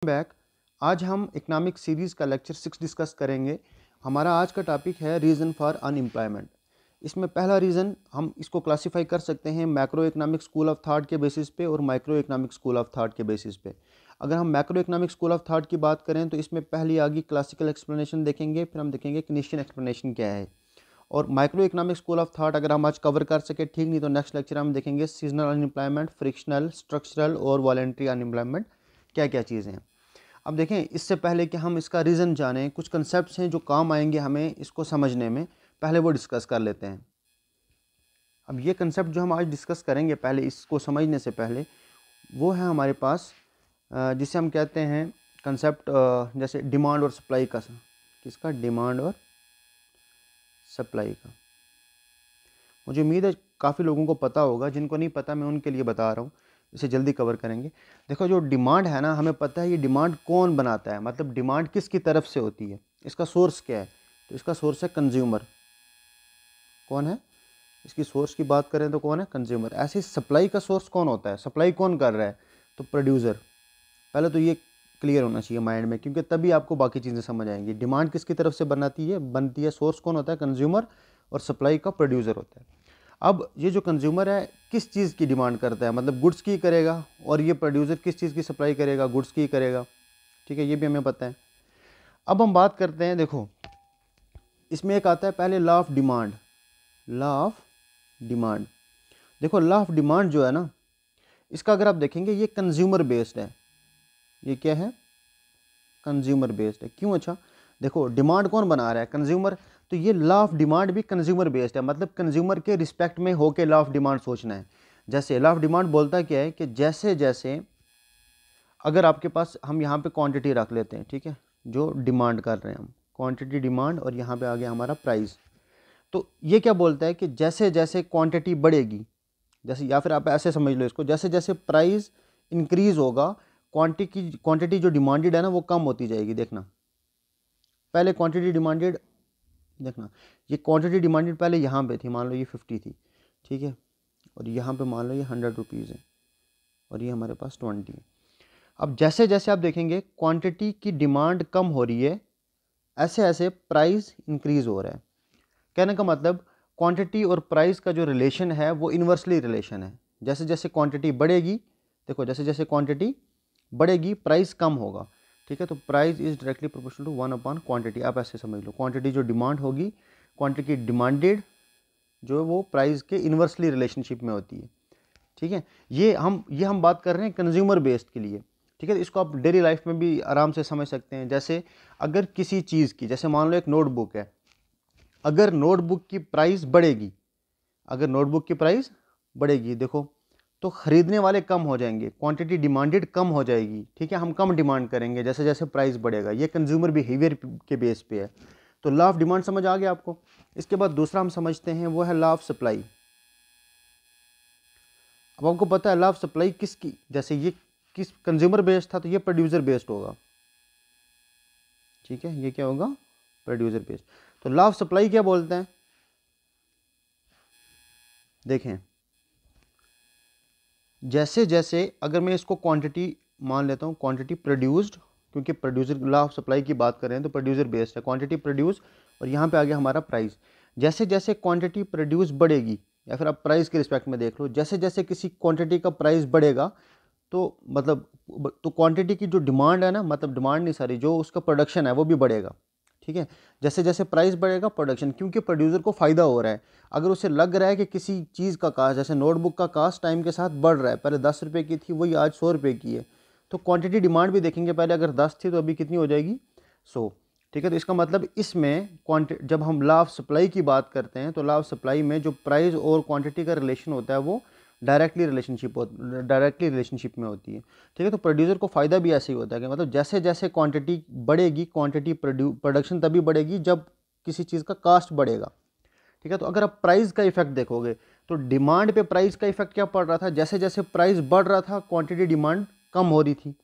Back. आज हम economic series का लेक्चर 6 डिस्कस करेंगे। हमारा आज का टॉपिक है रीज़न फॉर अनएम्प्लॉयमेंट। इसमें पहला रीज़न हम इसको क्लासीफाई कर सकते हैं macro economic school of thought के बेसिस पे और micro economic school of thought के बेसिस पे। अगर हम macro economic school of thought की बात करें तो इसमें पहली आगे क्लासिकल एक्सप्लेनेशन देखेंगे, फिर हम देखेंगे कनीशियन एक्सप्लेनेशन क्या है। और micro economic school of thought अगर हम आज कवर कर सके ठीक, नहीं तो नेक्स्ट लेक्चर हम देखेंगे सीजनल अनएम्प्लॉयमेंट, फ्रिक्शनल, स्ट्रक्चरल और वॉलंटरी अनएम्प्लॉयमेंट क्या क्या चीज़ें हैं। अब देखें, इससे पहले कि हम इसका रीज़न जानें, कुछ कंसेप्ट्स हैं जो काम आएंगे हमें इसको समझने में, पहले वो डिस्कस कर लेते हैं। अब ये कंसेप्ट जो हम आज डिस्कस करेंगे, पहले इसको समझने से पहले, वो है हमारे पास जिसे हम कहते हैं कंसेप्ट जैसे डिमांड और सप्लाई का। किसका? डिमांड और सप्लाई का। मुझे उम्मीद है काफ़ी लोगों को पता होगा, जिनको नहीं पता मैं उनके लिए बता रहा हूँ, इसे जल्दी कवर करेंगे। देखो, जो डिमांड है ना, हमें पता है ये डिमांड कौन बनाता है, मतलब डिमांड किसकी तरफ से होती है, इसका सोर्स क्या है। तो इसका सोर्स है कंज्यूमर। कौन है? इसकी सोर्स की बात करें तो कौन है? कंज्यूमर। ऐसे सप्लाई का सोर्स कौन होता है? सप्लाई कौन कर रहा है? तो प्रोड्यूसर। पहले तो ये क्लियर होना चाहिए माइंड में, क्योंकि तभी आपको बाकी चीज़ें समझ आएंगी। डिमांड किसकी तरफ से बनती है, सोर्स कौन होता है? कंज्यूमर। और सप्लाई का प्रोड्यूसर होता है। अब ये जो कंज्यूमर है किस चीज़ की डिमांड करता है, मतलब गुड्स की करेगा, और ये प्रोड्यूसर किस चीज़ की सप्लाई करेगा? गुड्स की करेगा। ठीक है, ये भी हमें पता है। अब हम बात करते हैं, देखो इसमें एक आता है पहले law of demand. Law of demand, देखो लॉ ऑफ डिमांड जो है ना, इसका अगर आप देखेंगे ये कंज्यूमर बेस्ड है। ये क्या है? कंज्यूमर बेस्ड है। क्यों? अच्छा देखो, डिमांड कौन बना रहा है? कंज्यूमर। तो ये लॉ ऑफ डिमांड भी कंज्यूमर बेस्ड है, मतलब कंज्यूमर के रिस्पेक्ट में होके लॉ ऑफ डिमांड सोचना है। जैसे लॉ ऑफ डिमांड बोलता क्या है कि जैसे जैसे अगर आपके पास, हम यहाँ पे क्वांटिटी रख लेते हैं, ठीक है, जो डिमांड कर रहे हैं हम, क्वांटिटी डिमांड, और यहाँ पे आ गया हमारा प्राइस। तो ये क्या बोलता है कि जैसे जैसे क्वांटिटी बढ़ेगी, जैसे, या फिर आप ऐसे समझ लो इसको, जैसे जैसे प्राइस इंक्रीज होगा, क्वांटिटी जो डिमांडेड है ना वो कम होती जाएगी। देखना, पहले क्वांटिटी डिमांडेड, देखना ये क्वांटिटी डिमांडेड पहले यहाँ पे थी, मान लो ये 50 थी, ठीक है, और यहाँ पे मान लो ये 100 रुपीज़ है, और ये हमारे पास 20 है। अब जैसे जैसे आप देखेंगे क्वांटिटी की डिमांड कम हो रही है, ऐसे ऐसे प्राइस इंक्रीज हो रहा है। कहने का मतलब क्वांटिटी और प्राइस का जो रिलेशन है वो इन्वर्सली रिलेशन है। जैसे जैसे क्वांटिटी बढ़ेगी, देखो जैसे जैसे क्वांटिटी बढ़ेगी प्राइस कम होगा। ठीक है, तो price is directly proportional to 1 upon quantity. आप ऐसे समझ लो, क्वांटिटी जो डिमांड होगी, क्वांटिटी डिमांडेड जो है वो प्राइस के इन्वर्सली रिलेशनशिप में होती है। ठीक है, ये हम बात कर रहे हैं कंज्यूमर बेस्ड के लिए। ठीक है, इसको आप डेली लाइफ में भी आराम से समझ सकते हैं। जैसे अगर किसी चीज़ की, जैसे मान लो एक नोटबुक है, अगर नोटबुक की प्राइस बढ़ेगी, अगर नोटबुक की प्राइस बढ़ेगी, देखो तो खरीदने वाले कम हो जाएंगे, क्वांटिटी डिमांडेड कम हो जाएगी। ठीक है, हम कम डिमांड करेंगे जैसे जैसे प्राइस बढ़ेगा। ये कंज्यूमर बिहेवियर के बेस पे है। तो लॉ ऑफ डिमांड समझ आ गया आपको। इसके बाद दूसरा हम समझते हैं, वो है लॉ ऑफ सप्लाई। अब आपको पता है लॉ ऑफ सप्लाई किसकी, जैसे ये किस कंज्यूमर बेस्ड था तो ये प्रोड्यूसर बेस्ड होगा। ठीक है, ये क्या होगा? Producer based. तो लॉ ऑफ सप्लाई क्या बोलते हैं? देखें, जैसे जैसे अगर मैं इसको क्वांटिटी मान लेता हूँ, क्वांटिटी प्रोड्यूस्ड, क्योंकि प्रोड्यूसर लॉ ऑफ सप्लाई की बात करें तो प्रोड्यूसर बेस्ड है, क्वांटिटी प्रोड्यूस, और यहाँ पे आ गया हमारा प्राइस। जैसे जैसे क्वांटिटी प्रोड्यूस बढ़ेगी, या फिर आप प्राइस के रिस्पेक्ट में देख लो, जैसे जैसे किसी क्वांटिटी का प्राइस बढ़ेगा तो मतलब, तो क्वांटिटी की जो डिमांड है ना, मतलब डिमांड नहीं सारी, जो उसका प्रोडक्शन है वो भी बढ़ेगा। ठीक है, जैसे जैसे प्राइस बढ़ेगा प्रोडक्शन, क्योंकि प्रोड्यूसर को फ़ायदा हो रहा है। अगर उसे लग रहा है कि किसी चीज़ का कास्ट, जैसे नोटबुक का कास्ट टाइम के साथ बढ़ रहा है, पहले 10 रुपये की थी वही आज 100 रुपये की है, तो क्वांटिटी डिमांड भी देखेंगे, पहले अगर 10 थी तो अभी कितनी हो जाएगी? 100। ठीक है, तो इसका मतलब इसमें जब हम लॉ ऑफ सप्लाई की बात करते हैं तो लॉ ऑफ सप्लाई में जो प्राइस और क्वांटिटी का रिलेशन होता है वो डायरेक्टली रिलेशनशिप में होती है। ठीक है, तो प्रोड्यूसर को फ़ायदा भी ऐसे ही होता है कि मतलब जैसे जैसे क्वांटिटी बढ़ेगी, क्वांटिटी प्रोडक्शन तभी बढ़ेगी जब किसी चीज़ का कास्ट बढ़ेगा। ठीक है, तो अगर आप प्राइस का इफेक्ट देखोगे तो डिमांड पे प्राइस का इफेक्ट क्या पड़ रहा था? जैसे जैसे प्राइस बढ़ रहा था क्वांटिटी डिमांड कम हो रही थी।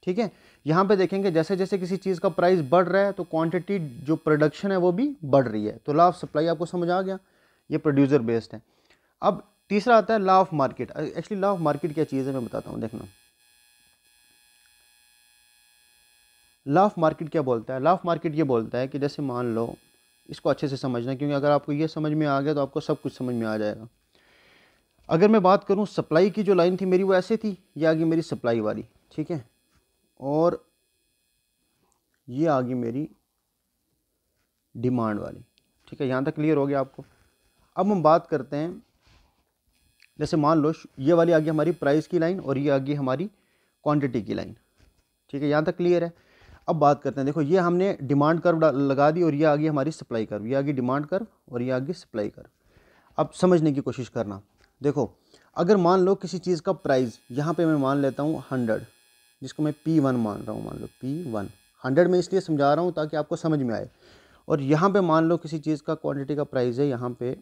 ठीक है, यहाँ पे देखेंगे जैसे जैसे किसी चीज़ का प्राइस बढ़ रहा है तो क्वांटिटी जो प्रोडक्शन है वो भी बढ़ रही है। तो लॉ ऑफ सप्लाई आपको समझ आ गया, ये प्रोड्यूसर बेस्ड है। अब तीसरा आता है law of market. Actually law of market क्या चीज़ है मैं बताता हूँ, देखना। लॉ ऑफ मार्केट क्या बोलता है? लॉ ऑफ मार्केट ये बोलता है कि जैसे मान लो, इसको अच्छे से समझना, क्योंकि अगर आपको ये समझ में आ गया तो आपको सब कुछ समझ में आ जाएगा। अगर मैं बात करूं सप्लाई की, जो लाइन थी मेरी वो ऐसे थी, ये आ गई मेरी सप्लाई वाली, ठीक है, और ये आ गई मेरी डिमांड वाली, ठीक है। यहाँ तक क्लियर हो गया आपको? अब हम बात करते हैं, जैसे मान लो ये वाली आ गई हमारी प्राइस की लाइन और ये आ गई हमारी क्वांटिटी की लाइन, ठीक है, यहाँ तक क्लियर है। अब बात करते हैं, देखो ये हमने डिमांड कर्व लगा दी और ये आ गई हमारी सप्लाई कर्व, ये आ गई डिमांड कर्व और ये आ गई सप्लाई कर्व। अब समझने की कोशिश करना, देखो अगर मान लो किसी चीज़ का प्राइस यहाँ पे मैं मान लेता हूँ 100, जिसको मैं P1 मान रहा हूँ, मान लो P1 100 में इसलिए समझा रहा हूँ ताकि आपको समझ में आए। और यहाँ पे मान लो किसी चीज़ का क्वांटिटी का प्राइस है यहाँ पे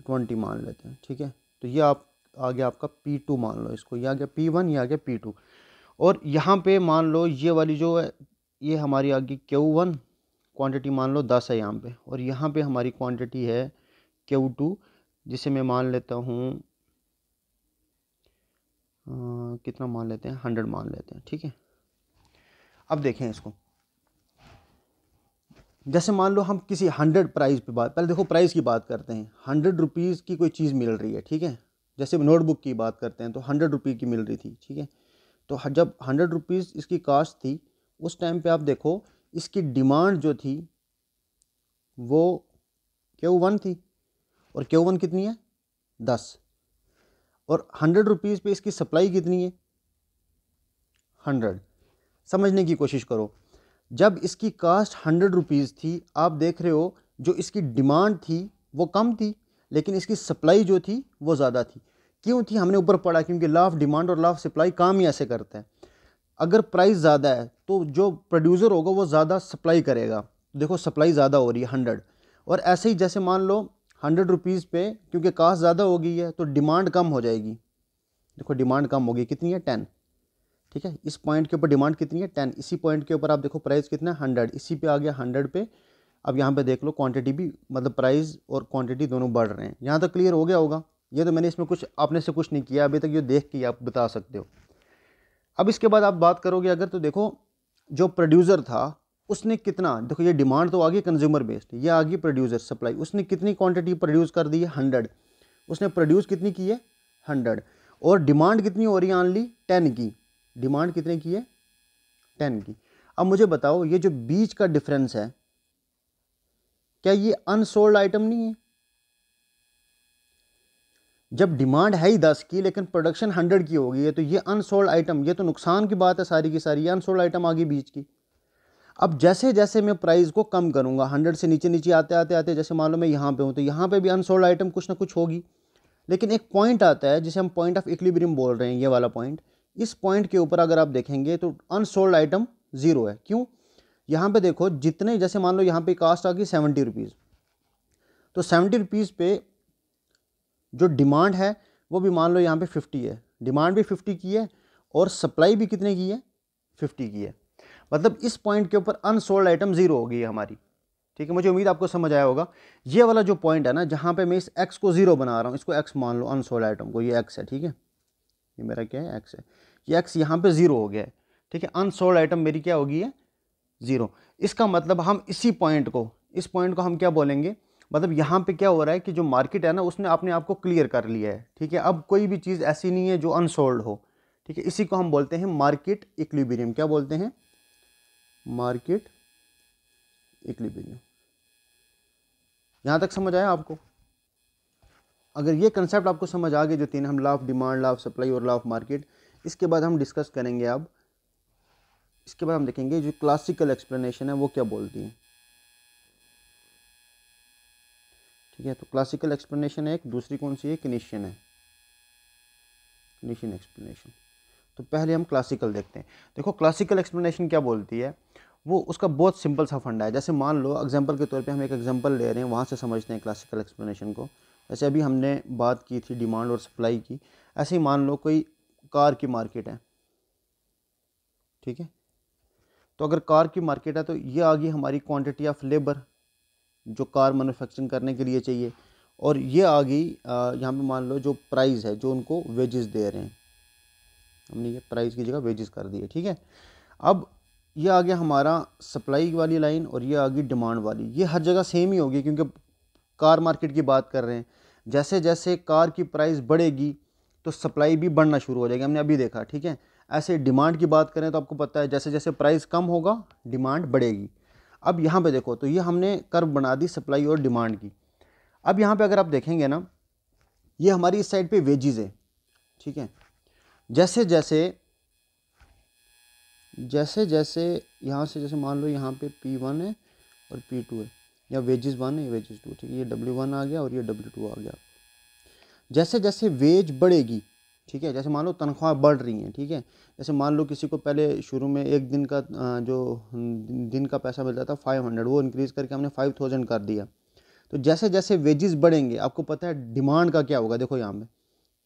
20 मान लेते हैं, ठीक है, तो ये आप आ गया आपका P2 मान लो इसको, ये आ गया P1, ये आ गया P2। और यहाँ पे मान लो ये वाली जो है ये हमारी आ गई Q1, क्वांटिटी मान लो 10 है यहाँ पे, और यहाँ पे हमारी क्वांटिटी है Q2 जिसे मैं मान लेता हूँ कितना मान लेते हैं, 100 मान लेते हैं, ठीक है। अब देखें इसको, जैसे मान लो हम किसी 100 प्राइस पे बात, पहले देखो प्राइस की बात करते हैं, 100 रुपीज़ की कोई चीज़ मिल रही है, ठीक है। जैसे नोटबुक की बात करते हैं तो 100 रुपये की मिल रही थी, ठीक है। तो जब 100 रुपीज़ इसकी कास्ट थी, उस टाइम पे आप देखो इसकी डिमांड जो थी वो Q1 थी, और Q1 कितनी है 10, और 100 रुपीज़ पे इसकी सप्लाई कितनी है 100। समझने की कोशिश करो, जब इसकी कास्ट 100 रुपीज़ थी, आप देख रहे हो जो इसकी डिमांड थी वो कम थी, लेकिन इसकी सप्लाई जो थी वो ज़्यादा थी। क्यों थी? हमने ऊपर पढ़ा, क्योंकि लॉ ऑफ डिमांड और लॉ ऑफ सप्लाई काम ही ऐसे करते हैं। अगर प्राइस ज़्यादा है तो जो प्रोड्यूसर होगा वो ज़्यादा सप्लाई करेगा, देखो सप्लाई ज़्यादा हो रही है 100, और ऐसे ही जैसे मान लो 100 रुपीज़ पे क्योंकि कास्ट ज़्यादा हो गई है तो डिमांड कम हो जाएगी, देखो डिमांड कम होगी, कितनी है 10, ठीक है। इस पॉइंट के ऊपर डिमांड कितनी है 10, इसी पॉइंट के ऊपर आप देखो प्राइस कितना है 100, इसी पे आ गया 100 पे। अब यहाँ पे देख लो क्वांटिटी भी, मतलब प्राइस और क्वांटिटी दोनों बढ़ रहे हैं। यहाँ तक क्लियर हो गया होगा? ये तो मैंने इसमें कुछ आपने से कुछ नहीं किया अभी तक, ये देख के आप बता सकते हो। अब इसके बाद आप बात करोगे अगर, तो देखो जो प्रोड्यूसर था उसने कितना, देखो ये डिमांड तो आ गई कंज्यूमर बेस्ड, ये आ गई प्रोड्यूसर सप्लाई, उसने कितनी क्वांटिटी प्रोड्यूस कर दी है 100, उसने प्रोड्यूस कितनी की है 100, और डिमांड कितनी हो रही है ऑनली 10 की, डिमांड कितने की है 10 की। अब मुझे बताओ ये जो बीच का डिफरेंस है, क्या ये अनसोल्ड आइटम नहीं है? जब डिमांड है ही 10 की लेकिन प्रोडक्शन 100 की हो गई है, तो ये अनसोल्ड आइटम, ये तो नुकसान की बात है सारी की सारी, ये अनसोल्ड आइटम आ गई बीच की। अब जैसे जैसे मैं प्राइस को कम करूंगा, 100 से नीचे नीचे आते आते आते, जैसे मान लो मैं यहाँ पे हूँ तो यहाँ पे भी अनसोल्ड आइटम कुछ ना कुछ होगी, लेकिन एक पॉइंट आता है जिसे हम पॉइंट ऑफ इक्विलिब्रियम बोल रहे हैं, ये वाला पॉइंट। इस पॉइंट के ऊपर अगर आप देखेंगे तो अनसोल्ड आइटम 0 है। क्यों? यहाँ पे देखो जितने, जैसे मान लो यहाँ पे कास्ट आ गई 70 रुपीज़, तो 70 रुपीज़ पे जो डिमांड है वो भी मान लो यहाँ पे 50 है, डिमांड भी 50 की है और सप्लाई भी कितने की है 50 की है। मतलब इस पॉइंट के ऊपर अनसोल्ड आइटम 0 हो गई है हमारी, ठीक है। मुझे उम्मीद आपको समझ आया होगा। ये वाला जो पॉइंट है ना, जहाँ पे मैं इस x को 0 बना रहा हूँ, इसको x मान लो, अनसोल्ड आइटम को, ये x है, ठीक है, ये मेरा क्या है x है, ये x यहाँ पे 0 हो गया है, ठीक है। अनसोल्ड आइटम मेरी क्या होगी है 0। इसका मतलब हम इसी पॉइंट को, इस पॉइंट को हम क्या बोलेंगे, मतलब यहाँ पे क्या हो रहा है कि जो मार्केट है ना उसने अपने आप को क्लियर कर लिया है, ठीक है। अब कोई भी चीज़ ऐसी नहीं है जो अनसोल्ड हो, ठीक है। इसी को हम बोलते हैं मार्केट इक्विलिब्रियम। क्या बोलते हैं? Market equilibrium. यहाँ तक समझ आया आपको? अगर ये कंसेप्ट आपको समझ आ गए, जो तीन हम, law of demand, law of supply और लॉ ऑफ मार्केट, इसके बाद हम डिस्कस करेंगे। अब इसके बाद हम देखेंगे जो क्लासिकल एक्सप्लेनेशन है वो क्या बोलती है, ठीक है। तो क्लासिकल एक्सप्लेनेशन है एक, दूसरी कौन सी है, किनेशियन है, किनेशियन एक्सप्लेनेशन। तो पहले हम क्लासिकल देखते हैं। देखो क्लासिकल एक्सप्लेनेशन क्या बोलती है, वो उसका बहुत सिंपल सा फंडा है। जैसे मान लो एग्जांपल के तौर पे हम एक एग्जांपल ले रहे हैं, वहाँ से समझते हैं क्लासिकल एक्सप्लेनेशन को। जैसे अभी हमने बात की थी डिमांड और सप्लाई की, ऐसे ही मान लो कोई कार की मार्केट है, ठीक है। तो अगर कार की मार्केट है तो ये आ गई हमारी क्वांटिटी ऑफ लेबर जो कार मैन्युफैक्चरिंग करने के लिए चाहिए, और ये आ गई यहाँ पे मान लो जो प्राइस है, जो उनको वेजेस दे रहे हैं, हमने ये प्राइस की जगह वेजेस कर दिए, ठीक है। अब ये आ गया हमारा सप्लाई वाली लाइन और ये आ गई डिमांड वाली। ये हर जगह सेम ही होगी क्योंकि कार मार्केट की बात कर रहे हैं। जैसे जैसे कार की प्राइस बढ़ेगी तो सप्लाई भी बढ़ना शुरू हो जाएगी, हमने अभी देखा, ठीक है। ऐसे डिमांड की बात करें तो आपको पता है जैसे जैसे प्राइस कम होगा डिमांड बढ़ेगी। अब यहाँ पे देखो, तो ये हमने कर्व बना दी सप्लाई और डिमांड की। अब यहाँ पे अगर आप देखेंगे ना, ये हमारी इस साइड पे वेजेस है, ठीक है। जैसे जैसे जैसे जैसे यहाँ से, जैसे मान लो यहाँ पे P1 है और P2 है, या वेजेस 1 है वेजेस 2, ठीक है। ये W1 आ गया और ये W2 आ गया। जैसे जैसे वेज बढ़ेगी, ठीक है, जैसे मान लो तनख्वाह बढ़ रही हैं, ठीक है। जैसे मान लो किसी को पहले शुरू में एक दिन का जो दिन का पैसा मिलता था 500, वो इंक्रीज़ करके हमने 5000 कर दिया। तो जैसे जैसे वेजेस बढ़ेंगे, आपको पता है डिमांड का क्या होगा, देखो यहाँ पे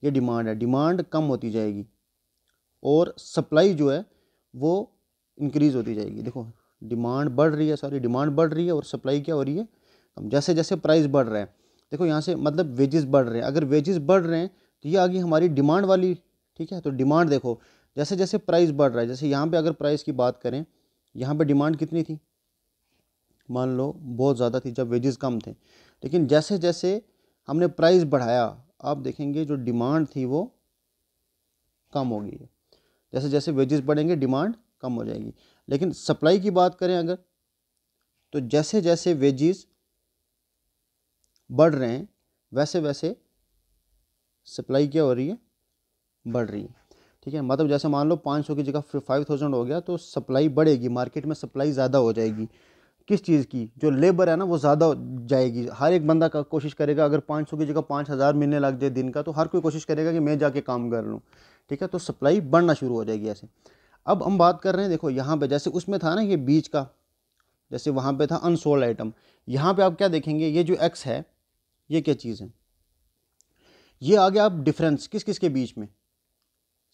ये डिमांड है, डिमांड कम होती जाएगी और सप्लाई जो है वो इंक्रीज़ होती जाएगी। देखो डिमांड बढ़ रही है, सॉरी डिमांड बढ़ रही है और सप्लाई क्या हो रही है, कम। जैसे जैसे प्राइस बढ़ रहा है, देखो यहाँ से मतलब वेजेस बढ़ रहे हैं। अगर वेजेस बढ़ रहे हैं तो ये आ गई हमारी डिमांड वाली, ठीक है। तो डिमांड देखो जैसे जैसे प्राइस बढ़ रहा है, जैसे यहाँ पे अगर प्राइस की बात करें, यहाँ पे डिमांड कितनी थी, मान लो बहुत ज़्यादा थी जब वेजेस कम थे। लेकिन जैसे जैसे हमने प्राइस बढ़ाया, आप देखेंगे जो डिमांड थी वो कम हो गई है। जैसे जैसे वेजेस बढ़ेंगे डिमांड कम हो जाएगी। लेकिन सप्लाई की बात करें अगर, तो जैसे जैसे वेजेस बढ़ रहे हैं वैसे वैसे सप्लाई क्या हो रही है, बढ़ रही है, ठीक है। मतलब जैसे मान लो 500 की जगह 5000 हो गया तो सप्लाई बढ़ेगी, मार्केट में सप्लाई ज़्यादा हो जाएगी। किस चीज़ की, जो लेबर है ना वो ज़्यादा जाएगी। हर एक बंदा का कोशिश करेगा, अगर 500 की जगह 5000 मिलने लग जाए दिन का, तो हर कोई कोशिश करेगा कि मैं जाके काम कर लूँ, ठीक है। तो सप्लाई बढ़ना शुरू हो जाएगी ऐसे। अब हम बात कर रहे हैं, देखो यहाँ पे जैसे उसमें था ना ये बीच का, जैसे वहाँ पे था अनसोल्ड आइटम, यहाँ पे आप क्या देखेंगे, ये जो एक्स है ये क्या चीज़ है, ये आ गया। अब डिफरेंस किस किस के बीच में,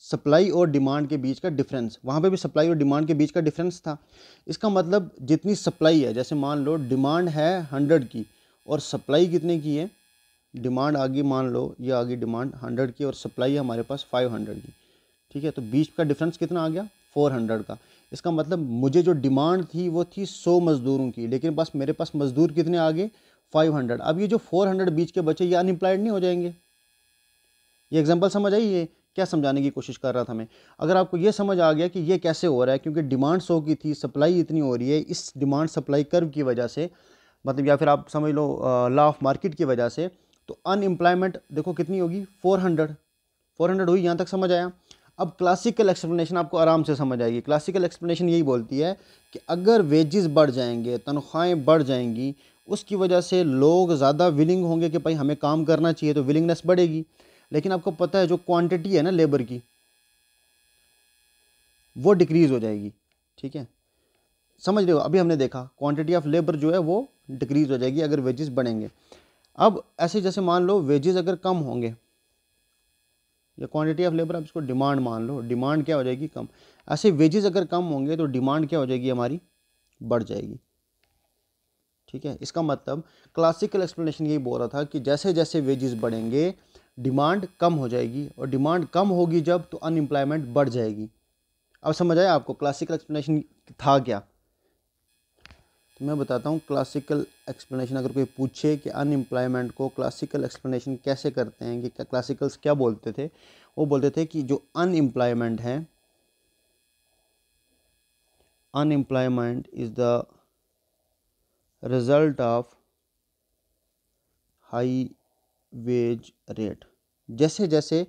सप्लाई और डिमांड के बीच का डिफरेंस। वहाँ पे भी सप्लाई और डिमांड के बीच का डिफरेंस था। इसका मतलब जितनी सप्लाई है, जैसे मान लो डिमांड है 100 की और सप्लाई कितने की है, डिमांड आ गई, मान लो ये आ गई डिमांड 100 की और सप्लाई है हमारे पास 500 की, ठीक है। तो बीच का डिफरेंस कितना आ गया, 400 का। इसका मतलब मुझे जो डिमांड थी वो थी 100 मज़दूरों की, लेकिन बस मेरे पास मज़दूर कितने आ गए, 500। अब ये जो 400 बीच के बचे, ये अनएम्प्लॉयड नहीं हो जाएंगे। ये एग्जांपल समझ आई, ये क्या समझाने की कोशिश कर रहा था मैं। अगर आपको ये समझ आ गया कि ये कैसे हो रहा है, क्योंकि डिमांड 100 की थी, सप्लाई इतनी हो रही है, इस डिमांड सप्लाई कर्व की वजह से, मतलब या फिर आप समझ लो लॉ ऑफ मार्केट की वजह से, तो अनएम्प्लॉयमेंट देखो कितनी होगी, 400 हुई। यहाँ तक समझ आया। अब क्लासिकल एक्सप्लेनेशन आपको आराम से समझ आएगी। क्लासिकल एक्सप्लेनेशन यही बोलती है कि अगर वेजेस बढ़ जाएंगे, तनख्वाहें बढ़ जाएंगी, उसकी वजह से लोग ज़्यादा विलिंग होंगे कि भाई हमें काम करना चाहिए, तो विलिंगनेस बढ़ेगी। लेकिन आपको पता है जो क्वांटिटी है ना लेबर की, वो डिक्रीज़ हो जाएगी, ठीक है। समझ रहे हो, अभी हमने देखा क्वांटिटी ऑफ लेबर जो है वो डिक्रीज़ हो जाएगी अगर वेजेस बढ़ेंगे। अब ऐसे जैसे मान लो वेजेस अगर कम होंगे, या क्वांटिटी ऑफ लेबर, अब इसको डिमांड मान लो, डिमांड क्या हो जाएगी, कम। ऐसे वेजेस अगर कम होंगे तो डिमांड क्या हो जाएगी हमारी, बढ़ जाएगी, ठीक है। इसका मतलब क्लासिकल एक्सप्लेनेशन यही बोल रहा था कि जैसे जैसे वेजेस बढ़ेंगे डिमांड कम हो जाएगी, और डिमांड कम होगी जब, तो अनएम्प्लॉयमेंट बढ़ जाएगी। अब समझ आया आपको क्लासिकल एक्सप्लेनेशन था क्या। तो मैं बताता हूँ क्लासिकल एक्सप्लेनेशन। अगर कोई पूछे कि अनएम्प्लॉयमेंट को क्लासिकल एक्सप्लेनेशन कैसे करते हैं, कि क्लासिकल्स क्या बोलते थे, वो बोलते थे कि जो अनएम्प्लॉयमेंट है, unemployment is the result of high wage rate. जैसे जैसे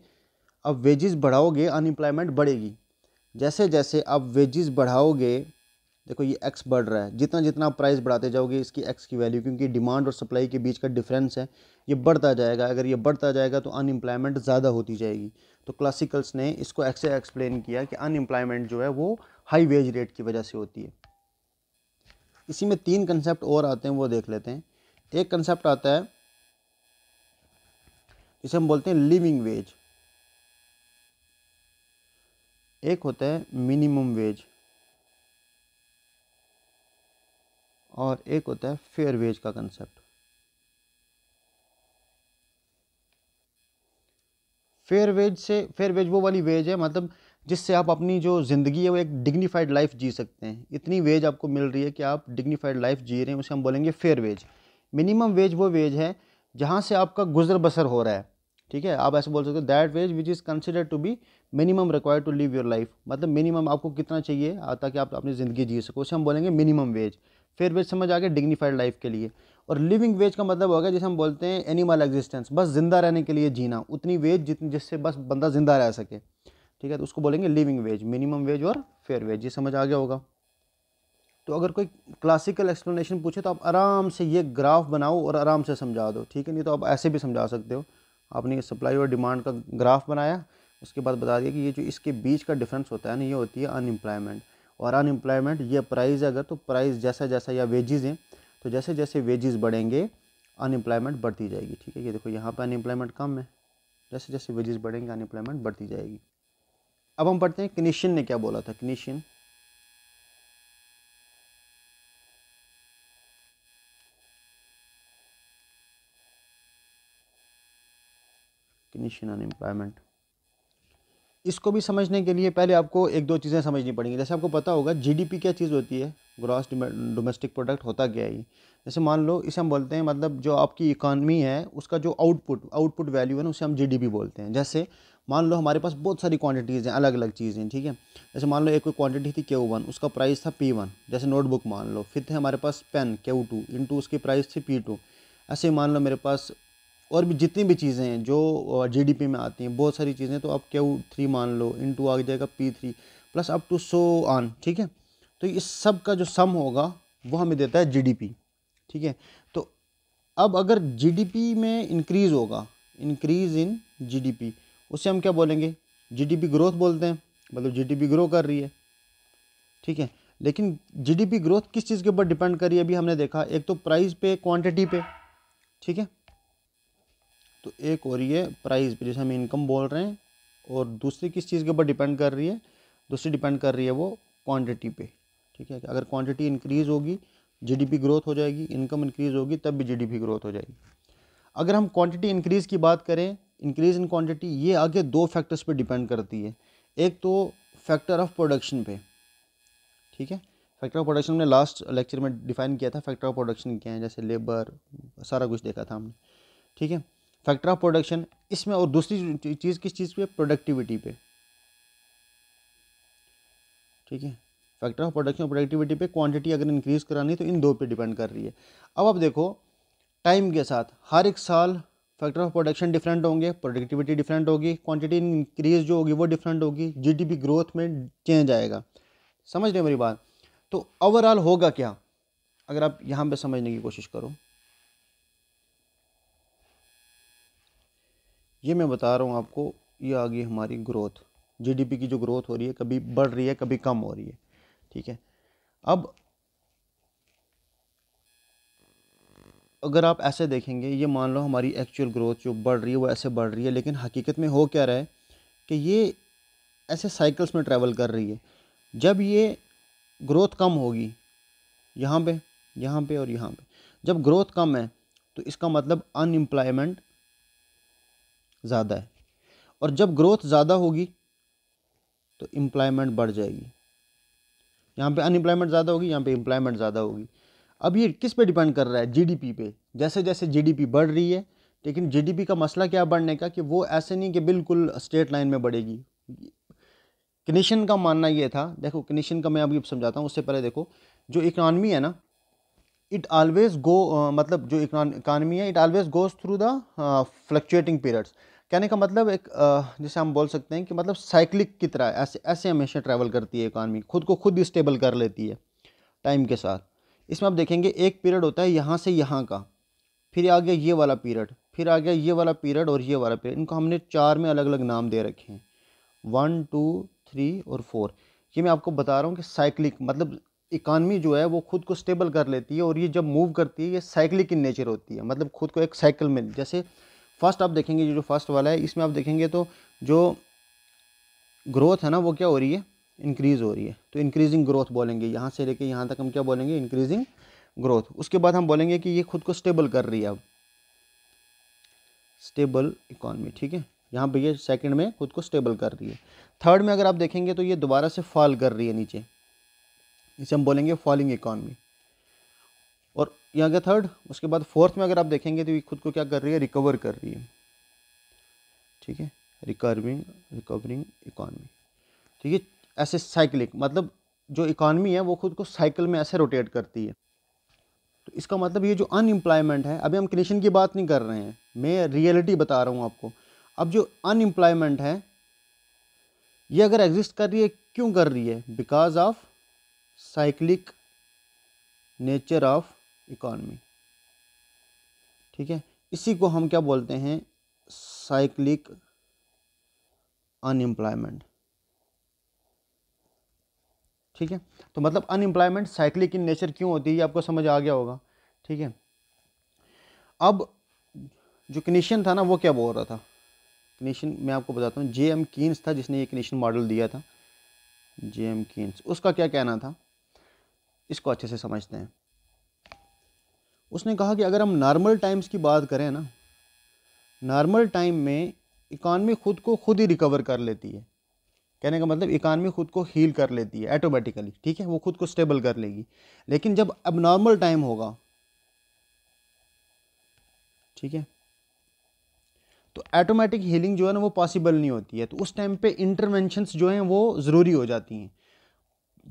अब वेजेस बढ़ाओगे अनएम्प्लॉयमेंट बढ़ेगी। जैसे जैसे अब वेजेस बढ़ाओगे, देखो ये एक्स बढ़ रहा है, जितना जितना आप प्राइस बढ़ाते जाओगे इसकी एक्स की वैल्यू, क्योंकि डिमांड और सप्लाई के बीच का डिफरेंस है, ये बढ़ता जाएगा। अगर ये बढ़ता जाएगा तो अनएम्प्लॉयमेंट ज़्यादा होती जाएगी। तो क्लासिकल्स ने इसको ऐसे एक्सप्लेन किया कि अनएम्प्लॉयमेंट जो है वो हाई वेज रेट की वजह से होती है। इसी में 3 कंसेप्ट और आते हैं, वो देख लेते हैं। एक कंसेप्ट आता है जिसे हम बोलते हैं लिविंग वेज, एक होता है मिनिमम वेज, और एक होता है फेयर वेज का कंसेप्ट। फेयर वेज वो वाली वेज है, मतलब जिससे आप अपनी जो ज़िंदगी है वो एक डिग्निफाइड लाइफ जी सकते हैं। इतनी वेज आपको मिल रही है कि आप डिग्निफाइड लाइफ जी रहे हैं, उसे हम बोलेंगे फेयर वेज। मिनिमम वेज वो वेज है जहाँ से आपका गुजर बसर हो रहा है, ठीक है। आप ऐसे बोल सकते हो that wage which is considered to be minimum required to live your life, मतलब मिनिमम आपको कितना चाहिए ताकि आप अपनी ज़िंदगी जी सको, उसे हम बोलेंगे मिनिमम वेज। फेयर वेज समझ आ गया, डिग्निफाइड लाइफ के लिए। और लिविंग वेज का मतलब होगा जैसे हम बोलते हैं एनिमल एग्जिस्टेंस, बस जिंदा रहने के लिए जीना, उतनी वेज जितनी जिससे बस बंदा जिंदा रह सके, ठीक है। तो उसको बोलेंगे लिविंग वेज, मिनिमम वेज और फेयर वेज। ये समझ आ गया होगा। तो अगर कोई क्लासिकल एक्सप्लेनेशन पूछे तो आप आराम से ये ग्राफ बनाओ और आराम से समझा दो, ठीक है। नहीं तो आप ऐसे भी समझा सकते हो। आपने ये सप्लाई और डिमांड का ग्राफ बनाया, उसके बाद बता दिया कि ये जो इसके बीच का डिफरेंस होता है ना, ये होती है अनएम्प्लॉयमेंट। और अनएम्प्लॉयमेंट ये प्राइस है, अगर तो प्राइस जैसा जैसा या वेजेस हैं, तो जैसे जैसे वेजेस बढ़ेंगे अनएम्प्लॉयमेंट बढ़ती जाएगी, ठीक है। ये देखो यहाँ पर अनएम्प्लॉयमेंट कम है, जैसे जैसे वेजेस बढ़ेंगे अनएम्प्लॉयमेंट बढ़ती जाएगी। अब हम पढ़ते हैं कनीशियन ने क्या बोला था। कनीशियन अनएम्प्लॉयमेंट, इसको भी समझने के लिए पहले आपको एक दो चीज़ें समझनी पड़ेंगी। जैसे आपको पता होगा जीडीपी क्या चीज़ होती है, ग्रॉस डोमेस्टिक प्रोडक्ट होता क्या है ये। जैसे मान लो इसे हम बोलते हैं, मतलब जो आपकी इकॉनमी है उसका जो आउटपुट वैल्यू है ना, उसे हम जीडीपी बोलते हैं। जैसे मान लो हमारे पास बहुत सारी क्वांटिटीज़ हैं, अलग अलग चीज़ें, ठीक है। जैसे मान लो एक कोई क्वांटिटी थी Q1, उसका प्राइस था P1, जैसे नोटबुक मान लो। फिर थे हमारे पास पेन Q2, इंटू उसकी प्राइस थी P2। ऐसे मान लो मेरे पास और भी जितनी भी चीज़ें हैं जो जीडीपी में आती हैं, बहुत सारी चीज़ें, तो आप Q3 मान लो, इंटू आ जाएगा P3 plus up to so on, ठीक है। तो इस सब का जो सम होगा वो हमें देता है जीडीपी, ठीक है। तो अब अगर जीडीपी में इंक्रीज़ होगा, इंक्रीज़ इन जीडीपी, उसे हम क्या बोलेंगे, जीडीपी ग्रोथ बोलते हैं, मतलब जीडीपी ग्रो कर रही है, ठीक है। लेकिन जीडीपी ग्रोथ किस चीज़ के ऊपर डिपेंड कर रही है, अभी हमने देखा, एक तो प्राइस पे, क्वांटिटी पे, ठीक है। तो एक हो रही है प्राइस पे, जैसे हम इनकम बोल रहे हैं, और दूसरी किस चीज़ के ऊपर डिपेंड कर रही है, दूसरी डिपेंड कर रही है वो क्वांटिटी पे, ठीक है। अगर क्वांटिटी इंक्रीज़ होगी जीडीपी ग्रोथ हो जाएगी, इनकम इंक्रीज़ होगी तब भी जीडीपी ग्रोथ हो जाएगी। अगर हम क्वांटिटी इंक्रीज़ की बात करें, इंक्रीज़ इन क्वांटिटी, ये आगे दो फैक्टर्स पे डिपेंड करती है। एक तो फैक्टर ऑफ प्रोडक्शन पे, ठीक है। फैक्टर ऑफ प्रोडक्शन में लास्ट लेक्चर में डिफाइन किया था, फैक्टर ऑफ प्रोडक्शन क्या है, जैसे लेबर, सारा कुछ देखा था हमने, ठीक है। फैक्टर ऑफ प्रोडक्शन इसमें, और दूसरी चीज़ किस चीज़ पे, प्रोडक्टिविटी पे, ठीक है। फैक्टर ऑफ प्रोडक्शन और प्रोडक्टिविटी पे, क्वांटिटी अगर इंक्रीज़ करानी है तो इन दो पे डिपेंड कर रही है। अब आप देखो टाइम के साथ हर एक साल फैक्टर ऑफ प्रोडक्शन डिफरेंट होंगे, प्रोडक्टिविटी डिफरेंट होगी, क्वांटिटी इंक्रीज जो होगी वो डिफरेंट होगी, जीडीपी ग्रोथ में चेंज आएगा। समझ रहे मेरी बात। तो ओवरऑल होगा क्या, अगर आप यहाँ पे समझने की कोशिश करो, ये मैं बता रहा हूँ आपको, ये आ गई हमारी ग्रोथ, जीडीपी की जो ग्रोथ हो रही है, कभी बढ़ रही है कभी कम हो रही है, ठीक है। अब अगर आप ऐसे देखेंगे, ये मान लो हमारी एक्चुअल ग्रोथ जो बढ़ रही है वो ऐसे बढ़ रही है, लेकिन हकीकत में हो क्या रहा है कि ये ऐसे साइकिल्स में ट्रैवल कर रही है। जब ये ग्रोथ कम होगी, यहाँ पे, यहाँ पे और यहाँ पे, जब ग्रोथ कम है तो इसका मतलब अनएम्प्लॉयमेंट ज़्यादा है, और जब ग्रोथ ज़्यादा होगी तो एम्प्लॉयमेंट बढ़ जाएगी। यहाँ पे अनएम्प्लॉयमेंट ज़्यादा होगी, यहाँ पे एम्प्लॉयमेंट ज़्यादा होगी। अब ये किस पे डिपेंड कर रहा है, जीडीपी पे। जैसे जैसे जीडीपी बढ़ रही है, लेकिन जीडीपी का मसला क्या बढ़ने का, कि वो ऐसे नहीं कि बिल्कुल स्ट्रेट लाइन में बढ़ेगी। कनीशन का मानना ये था, देखो कनीशन का मैं अभी समझाता हूँ, उससे पहले देखो जो इकॉनमी है ना, इट ऑलवेज गो, मतलब जो इकॉनमी है, it always goes through the fluctuating periods. कहने का मतलब एक जैसे हम बोल सकते हैं कि मतलब साइक्लिक की तरह ऐसे ऐसे हमेशा ट्रैवल करती है इकॉनमी, खुद को खुद स्टेबल कर लेती है टाइम के साथ। इसमें आप देखेंगे एक पीरियड होता है यहाँ से यहाँ का, फिर आ गया ये वाला पीरियड, फिर आ गया ये वाला पीरियड और ये वाला पीरियड। इनको हमने चार में अलग अलग नाम दे रखे हैं, 1 2 3 और 4। ये मैं आपको बता रहा हूँ कि साइक्लिक मतलब इकॉनमी जो है वो खुद को स्टेबल कर लेती है, और ये जब मूव करती है ये साइक्लिक इन नेचर होती है, मतलब खुद को एक साइकिल में। जैसे फर्स्ट आप देखेंगे, ये जो फर्स्ट वाला है इसमें आप देखेंगे तो जो ग्रोथ है ना वो क्या हो रही है, इंक्रीज़ हो रही है, तो इंक्रीजिंग ग्रोथ बोलेंगे। यहाँ से लेके यहाँ तक हम क्या बोलेंगे, इंक्रीजिंग ग्रोथ। उसके बाद हम बोलेंगे कि ये खुद को स्टेबल कर रही है अब, स्टेबल इकॉनमी, ठीक है। यहाँ पे ये सेकंड में खुद को स्टेबल कर रही है। थर्ड में अगर आप देखेंगे तो ये दोबारा से फॉल कर रही है नीचे, इसे हम बोलेंगे फॉलिंग इकॉनमी। और यहाँ गया थर्ड। उसके बाद फोर्थ में अगर आप देखेंगे तो ये खुद को क्या कर रही है, रिकवर कर रही है, ठीक है, रिकवरिंग इकॉनमी, ठीक है। ऐसे साइक्लिक, मतलब जो इकॉनमी है वो खुद को साइकिल में ऐसे रोटेट करती है। तो इसका मतलब ये जो अनएम्प्लॉयमेंट है, अभी हम कंडीशन की बात नहीं कर रहे हैं, मैं रियलिटी बता रहा हूँ आपको। अब जो अनएम्प्लॉयमेंट है ये अगर एग्जिस्ट कर रही है, क्यों कर रही है, because of cyclic nature of economy, ठीक है। इसी को हम क्या बोलते हैं, साइक्लिक अनएम्प्लॉयमेंट, ठीक है। तो मतलब अनएम्प्लॉयमेंट साइक्लिक इन नेचर क्यों होती है, ये आपको समझ आ गया होगा, ठीक है। अब जो कनीशन था ना वो क्या बोल रहा था, कनीशन मैं आपको बताता हूँ, J.M. कीन्स था जिसने ये कनीशन मॉडल दिया था, J.M. कीन्स। उसका क्या कहना था, इसको अच्छे से समझते हैं। उसने कहा कि अगर हम नॉर्मल टाइम्स की बात करें ना, नॉर्मल टाइम में इकॉनमी खुद को खुद ही रिकवर कर लेती है। कहने का मतलब इकॉनमी खुद को हील कर लेती है ऑटोमेटिकली, ठीक है, वो खुद को स्टेबल कर लेगी। लेकिन जब अब नॉर्मल टाइम होगा, ठीक है, तो ऑटोमेटिक हीलिंग जो है ना वो पॉसिबल नहीं होती है। तो उस टाइम पे इंटरवेंशंस जो हैं वो ज़रूरी हो जाती हैं,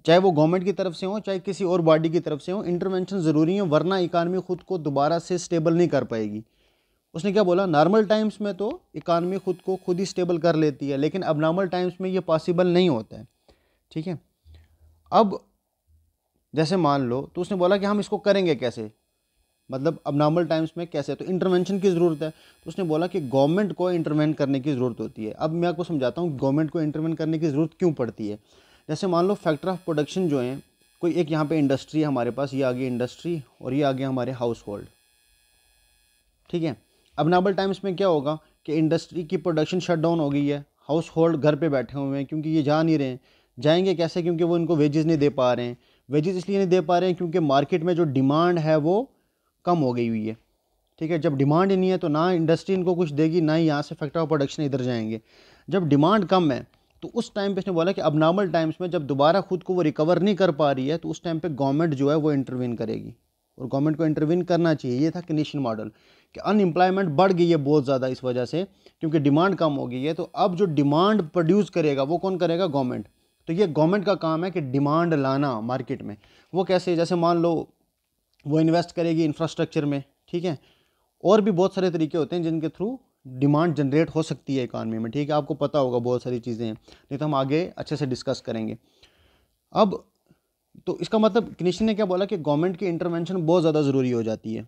चाहे वो गवर्नमेंट की तरफ से हो चाहे किसी और बॉडी की तरफ से हो, इंटरवेंशन ज़रूरी है, वरना इकॉनमी खुद को दोबारा से स्टेबल नहीं कर पाएगी। उसने क्या बोला, नॉर्मल टाइम्स में तो इकॉनमी खुद को खुद ही स्टेबल कर लेती है, लेकिन अब नॉर्मल टाइम्स में ये पॉसिबल नहीं होता है, ठीक है। अब जैसे मान लो, तो उसने बोला कि हम इसको करेंगे कैसे, मतलब अब नॉर्मल टाइम्स में कैसे, तो इंटरवेंशन की ज़रूरत है। तो उसने बोला कि गवर्नमेंट को इंटरवेंट करने की ज़रूरत होती है। अब मैं आपको समझाता हूँ गवर्नमेंट को इंटरवेंट करने की ज़रूरत क्यों पड़ती है। जैसे मान लो फैक्टर ऑफ प्रोडक्शन जो है, कोई एक यहाँ पे इंडस्ट्री है हमारे पास, ये आ गई इंडस्ट्री और ये आ गया हमारे हाउस होल्ड, ठीक है। अब नॉर्मल टाइम्स में क्या होगा कि इंडस्ट्री की प्रोडक्शन शट डाउन हो गई है, हाउस होल्ड घर पे बैठे हुए हैं क्योंकि ये जा नहीं रहे हैं। जाएंगे कैसे, क्योंकि वो इनको वेजेस नहीं दे पा रहे हैं। वेजेस इसलिए नहीं दे पा रहे हैं क्योंकि मार्केट में जो डिमांड है वो कम हो गई हुई है, ठीक है। जब डिमांड ही नहीं है तो ना इंडस्ट्री इनको कुछ देगी, ना ही यहाँ से फैक्टर ऑफ प्रोडक्शन इधर जाएंगे। जब डिमांड कम है तो उस टाइम पे इसने बोला कि अब नॉर्मल टाइम्स में जब दोबारा खुद को वो रिकवर नहीं कर पा रही है, तो उस टाइम पे गवर्नमेंट जो है वो इंटरवीन करेगी, और गवर्नमेंट को इंटरवीन करना चाहिए। ये था कनीशन मॉडल कि अनएम्प्लॉयमेंट बढ़ गई है बहुत ज़्यादा इस वजह से, क्योंकि डिमांड कम हो गई है। तो अब जो डिमांड प्रोड्यूस करेगा वो कौन करेगा, गवर्नमेंट। तो ये गवर्नमेंट का काम है कि डिमांड लाना मार्केट में। वो कैसे, जैसे मान लो वो इन्वेस्ट करेगी इंफ्रास्ट्रक्चर में, ठीक है। और भी बहुत सारे तरीके होते हैं जिनके थ्रू डिमांड जनरेट हो सकती है इकॉनमी में, ठीक है। आपको पता होगा बहुत सारी चीज़ें हैं, नहीं तो हम आगे अच्छे से डिस्कस करेंगे। अब तो इसका मतलब कनीशन ने क्या बोला कि गवर्नमेंट की इंटरवेंशन बहुत ज़्यादा ज़रूरी हो जाती है।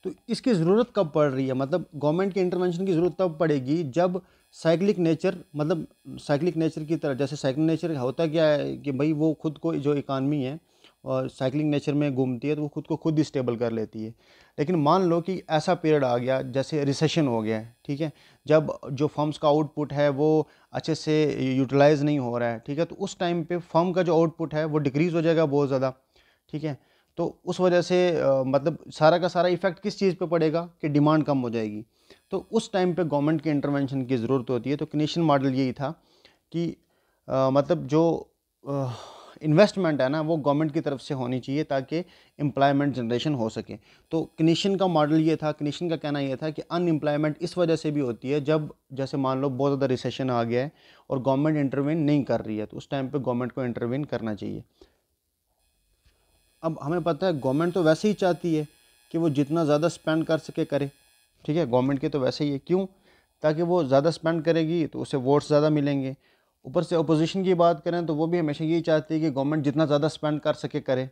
तो इसकी ज़रूरत कब पड़ रही है, मतलब गवर्नमेंट के इंटरवेंशन की ज़रूरत तब पड़ेगी जब साइक्लिक नेचर, मतलब साइक्लिक नेचर की तरह, जैसे साइक्लिक नेचर होता क्या है कि भाई वो खुद को, जो इकानमी है और साइक्लिक नेचर में घूमती है, तो वो खुद को खुद ही स्टेबल कर लेती है। लेकिन मान लो कि ऐसा पीरियड आ गया जैसे रिसेशन हो गया है, ठीक है, जब जो फर्म्स का आउटपुट है वो अच्छे से यूटिलाइज नहीं हो रहा है, ठीक है, तो उस टाइम पे फर्म का जो आउटपुट है वो डिक्रीज़ हो जाएगा बहुत ज़्यादा, ठीक है। तो उस वजह से मतलब सारा का सारा इफेक्ट किस चीज़ पे पड़ेगा कि डिमांड कम हो जाएगी। तो उस टाइम पे गवर्नमेंट के इंटरवेंशन की ज़रूरत होती है। तो कनीशन मॉडल यही था कि मतलब जो इन्वेस्टमेंट है ना वो गवर्नमेंट की तरफ से होनी चाहिए ताकि एम्प्लॉयमेंट जनरेशन हो सके। तो कनीशन का मॉडल ये था, कनीशन का कहना ये था कि अनएम्प्लॉयमेंट इस वजह से भी होती है जब, जैसे मान लो बहुत ज़्यादा रिसेशन आ गया है और गवर्नमेंट इंटरवेन नहीं कर रही है, तो उस टाइम पे गवर्नमेंट को इंटरवेन करना चाहिए। अब हमें पता है गवर्नमेंट तो वैसे ही चाहती है कि वो जितना ज़्यादा स्पेंड कर सके करे, ठीक है, गवर्नमेंट के तो वैसे ही है, क्यों, ताकि वो ज़्यादा स्पेंड करेगी तो उसे वोट्स ज़्यादा मिलेंगे। ऊपर से अपोजिशन की बात करें तो वो भी हमेशा यही चाहती है कि गवर्नमेंट जितना ज़्यादा स्पेंड कर सके करे,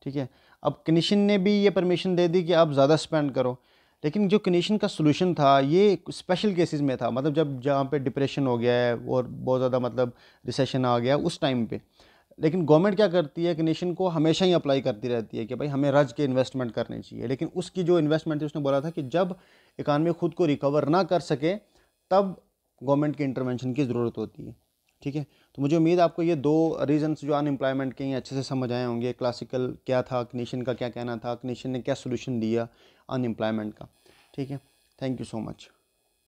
ठीक है। अब कनीशन ने भी ये परमिशन दे दी कि आप ज़्यादा स्पेंड करो, लेकिन जो कनीशन का सोल्यूशन था ये स्पेशल केसेस में था, मतलब जब जहाँ पे डिप्रेशन हो गया है और बहुत ज़्यादा मतलब रिसेशन आ गया उस टाइम पे। लेकिन गवर्नमेंट क्या करती है, कनीशन को हमेशा ही अप्लाई करती रहती है कि भाई हमें रज के इन्वेस्टमेंट करनी चाहिए। लेकिन उसकी जो इन्वेस्टमेंट थी उसने बोला था कि जब इकानमी खुद को रिकवर ना कर सके तब गवर्नमेंट के इंटरवेंशन की ज़रूरत होती है, ठीक है। तो मुझे उम्मीद है आपको ये दो रीजंस जो अनएम्प्लॉयमेंट के हैं अच्छे से समझ आए होंगे। क्लासिकल क्या था, कनीशन का क्या कहना था, कनीशन ने क्या सोल्यूशन दिया अनएम्प्लॉयमेंट का, ठीक है। Thank you so much.